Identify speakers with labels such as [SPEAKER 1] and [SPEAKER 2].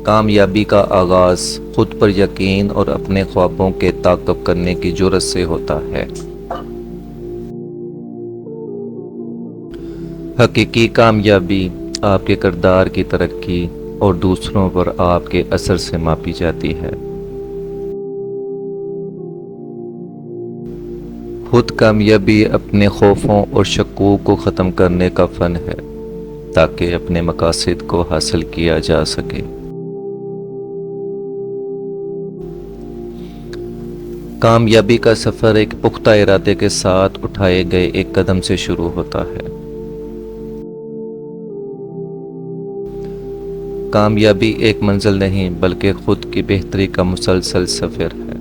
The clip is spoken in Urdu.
[SPEAKER 1] کامیابی کا آغاز خود پر یقین اور اپنے خوابوں کے تعاقب کرنے کی جرأت سے ہوتا ہے۔ حقیقی کامیابی آپ کے کردار کی ترقی اور دوسروں پر آپ کے اثر سے ماپی جاتی ہے۔ خود کامیابی اپنے خوفوں اور شکوک کو ختم کرنے کا فن ہے تاکہ اپنے مقاصد کو حاصل کیا جا سکے۔ کامیابی کا سفر ایک پختہ ارادے کے ساتھ اٹھائے گئے ایک قدم سے شروع ہوتا ہے۔ کامیابی ایک منزل نہیں بلکہ خود کی بہتری کا مسلسل سفر ہے۔